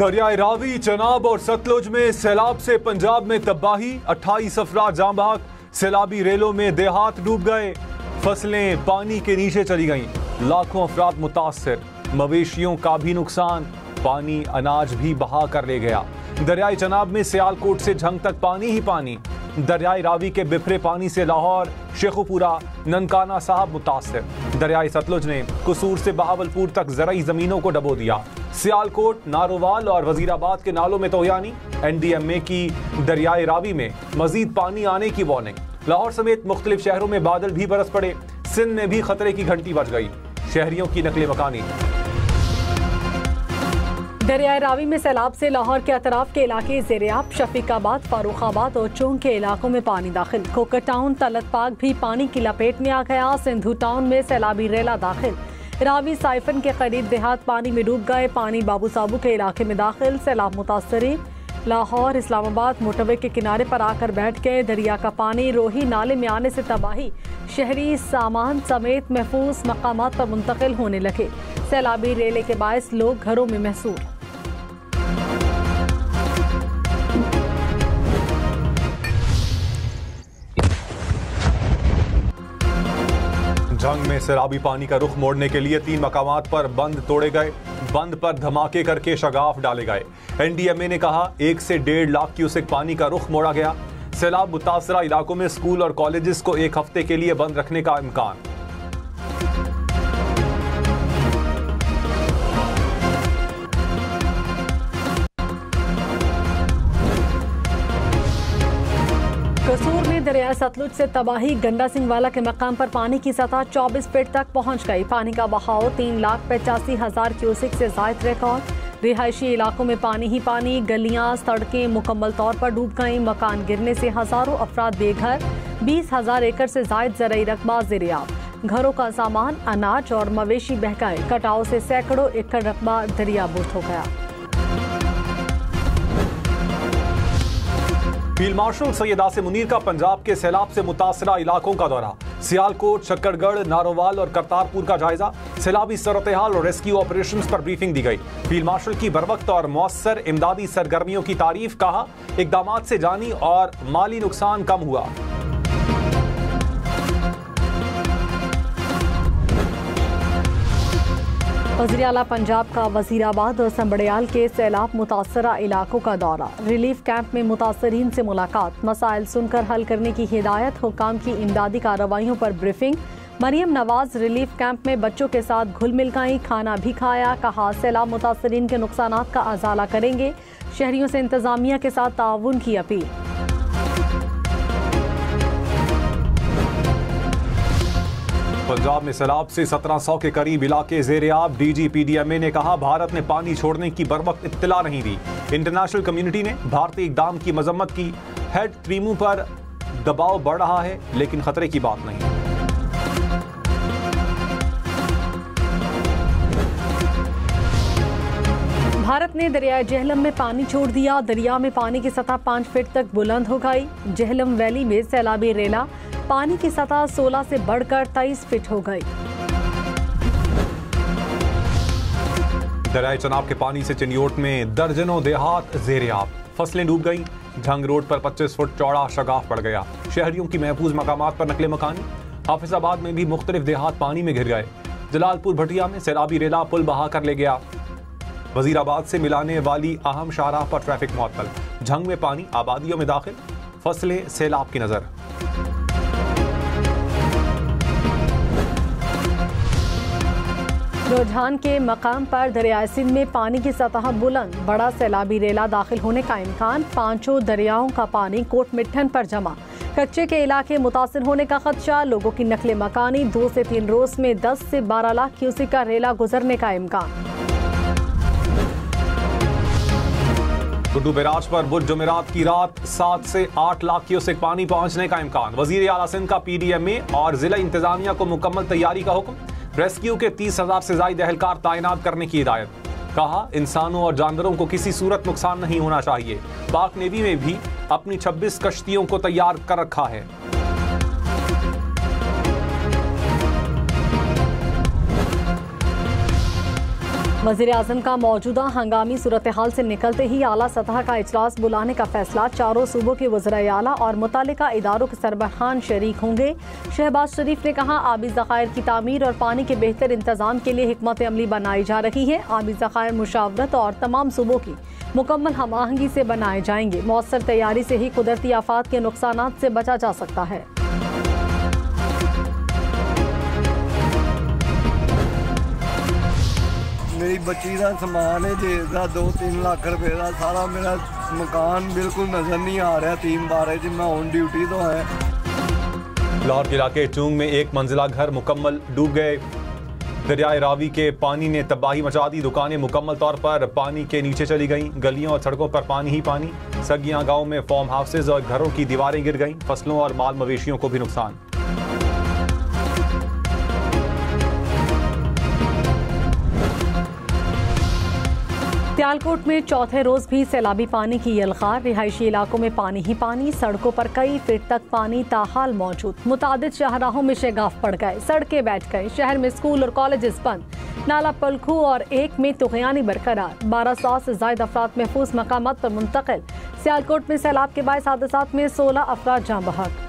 दरियाए रावी, चनाब और सतलुज में सैलाब से पंजाब में तबाही, 28 अफराद जाँ बहक, सैलाबी रेलों में देहात डूब गए, फसलें पानी के नीचे चली गईं, लाखों अफराद मुतासर, मवेशियों का भी नुकसान, पानी अनाज भी बहा कर ले गया। दरियाए चनाब में सियालकोट से झंग तक पानी ही पानी, दरियाए रावी के बिफरे पानी से लाहौर, शेखुपुरा, ननकाना साहब मुतासर। दरियाए सतलुज ने कसूर से बहावलपुर तक ज़रई ज़मीनों को डबो दिया। सियालकोट, नारोवाल और वजीराबाद के नालों में तोयानी। NDMA की दरियाए रावी में मजीद पानी आने की वार्निंग। लाहौर समेत मुख्तलिफ शहरों में बादल भी बरस पड़े। सिंध में भी खतरे की घंटी बज गई। शहरियों की नकले मकानी। दरियाए रावी में सैलाब से लाहौर के अतराफ के इलाके ज़ेरियाब, शफीकाबाद, फारूखाबाद और चोंग के इलाकों में पानी दाखिल। कोकर टाउन, तलत पाक भी पानी की लपेट में आ गया। सिंधु टाउन में सैलाबी रेला दाखिल। रावी साइफन के करीब देहात पानी में डूब गए। पानी बाबू साबू के इलाके में दाखिल। सैलाब मुतासरीन लाहौर, इस्लामाबाद मोटरवे के किनारे पर आकर बैठ गए। दरिया का पानी रोही नाले में आने से तबाही, शहरी सामान समेत महफूज मकामात पर मुंतकिल होने लगे। सैलाबी रेले के बायस लोग घरों में महसूर। जंग में सैलाबी पानी का रुख मोड़ने के लिए 3 मकामात पर बंद तोड़े गए। बंद पर धमाके करके शगाफ डाले गए। NDMA ने कहा 1 से 1.5 लाख क्यूसेक पानी का रुख मोड़ा गया। सैलाब मुतासरा इलाकों में स्कूल और कॉलेजेस को 1 हफ्ते के लिए बंद रखने का इम्कान। कसूर में दरिया सतलुज से तबाही, गंडा सिंह वाला के मकाम पर पानी की सतह 24 फीट तक पहुंच गई। पानी का बहाव 3,85,000 क्यूसेक से जायद रिकॉर्ड। रिहायशी इलाकों में पानी ही पानी, गलियां, सड़कें मुकम्मल तौर पर डूब गईं। मकान गिरने से हजारों अफराद बेघर। 20,000 एकड़ से जायद ज़रई रकबा ज़ेरियाब। घरों का सामान, अनाज और मवेशी बह गए। कटाव से सैकड़ों एकड़ रकबा दरियाबुर्द हो गया। फील्ड मार्शल सैयद आसिम मुनीर का पंजाब के सैलाब से मुतासरा इलाकों का दौरा। सियालकोट, शक्करगढ़, नारोवाल और करतारपुर का जायजा। सैलाबी सूरत-ए-हाल और रेस्क्यू ऑपरेशंस पर ब्रीफिंग दी गई। फील्ड मार्शल की बरवक्त और मौसर इमदादी सरगर्मियों की तारीफ। कहा इकदामात से जानी और माली नुकसान कम हुआ। वज़ीर आला पंजाब का वज़ीराबाद और संबड़ियाल के सैलाब मुतासरा इलाकों का दौरा। रिलीफ कैंप में मुतासरीन से मुलाकात। मसाइल सुनकर हल करने की हिदायत। हुकाम की इमदादी कार्रवाइयों पर briefing. Maryam Nawaz relief camp में बच्चों के साथ घुल मिल गई। खाना भी खाया। कहा सैलाब मुतासरीन के नुकसानात का अजाला करेंगे। शहरियों से इंतजामिया के साथ ताउन की अपील। पंजाब में सैलाब से 1700 के करीब इलाके ज़ेरियाब। DG PDMA ने कहा भारत ने पानी छोड़ने की बरवक्त इत्तला नहीं दी। इंटरनेशनल कम्युनिटी ने भारतीय इक़दाम की मजम्मत की। हेड ट्रीमू पर दबाव बढ़ रहा है लेकिन खतरे की बात नहीं। भारत ने दरिया जेहलम में पानी छोड़ दिया। दरिया में पानी की सतह 5 फीट तक बुलंद हो गई। जेहलम वैली में सैलाबी रेला, पानी की सतह 16 से बढ़कर 23 फीट हो गई। दरियाए चनाब के पानी से चिन्योट में दर्जनों देहात ज़ेरियाब। फसलें डूब गईं। झंग रोड पर 25 फुट चौड़ा शगाफ पड़ गया। शहरियों की महफूज मकामात पर नकले मकानी। हाफिजाबाद में भी मुख्तलिफ देहात पानी में घिर गए। जलालपुर भटिया में सैलाबी रेला पुल बहा कर ले गया। वजीराबाद से मिलाने वाली अहम शाहराह पर ट्रैफिक मुअत्तल। झंग में पानी आबादियों में दाखिल। फसलें सैलाब की नजर। रुझान के मकाम पर दरियाए सिंध में पानी की सतह बुलंद। बड़ा सैलाबी रेला दाखिल होने का इम्कान। 5 दरियाओं का पानी कोट मिट्ठन पर जमा। कच्चे के इलाके मुतासिर होने का खदशा। लोगों की नकले मकानी। 2 से 3 रोज में 10 से 12 लाख क्यूसेक का रेला गुजरने का इम्कान। गुड्डू बैराज पर बुध जुमेरात की रात 7 से 8 लाख क्यूसेक पानी पहुंचने का इम्कान। वजीर आला सिंध का PDMA और जिला इंतजामिया को मुकम्मल तैयारी का हुक्म। रेस्क्यू के 30,000 से ज्यादा एहलकार तैनात करने की हिदायत। कहा इंसानों और जानवरों को किसी सूरत नुकसान नहीं होना चाहिए। पाक नेवी में भी अपनी 26 कश्तियों को तैयार कर रखा है। वज़ीर आज़म का मौजूदा हंगामी सूरत हाल से निकलते ही आला सतह का इजलास बुलाने का फैसला। चारों सूबों के वज़राए आला और मुतालिका इदारों के सरबराहान शरीक होंगे। शहबाज शरीफ ने कहा, आबी ज़खायर की तामीर और पानी के बेहतर इंतजाम के लिए हिकमत अमली बनाई जा रही है। आबी ज़खायर मुशावरत और तमाम सूबों की मुकम्मल हम आहंगी से बनाए जाएंगे। मौसर तैयारी से ही कुदरती आफात के नुकसानात से बचा जा सकता है। मेरी बच्ची का समान है जेदा 2-3 लाख रुपए का सारा मेरा मकान बिल्कुल नजर नहीं आ रहा। 3 बार है मैं ऑन ड्यूटी तो है। लाहौर के इलाके चूंग में एक मंजिला घर मुकम्मल डूब गए। दरियाए रावी के पानी ने तबाही मचा दी। दुकानें मुकम्मल तौर पर पानी के नीचे चली गईं। गलियों और सड़कों पर पानी ही पानी। सगियां गांव में फार्म हाउसेज और घरों की दीवारें गिर गईं। फसलों और माल मवेशियों को भी नुकसान। सियालकोट में चौथे रोज भी सैलाबी पानी की यलगार। रिहायशी इलाकों में पानी ही पानी। सड़कों पर कई फीट तक पानी ताहाल मौजूद। मुतादिद शाहराहों में शगाफ पड़ गए, सड़कें बैठ गए। शहर में स्कूल और कॉलेजेस बंद। नाला पलखू और एक में तुगयानी बरकरार। 1200 से ज्यादा अफराद महफूज मकामात पर मुंतकिल। सियालकोट में सैलाब के बायस हादसात में 16 अफराद जाँ बहक।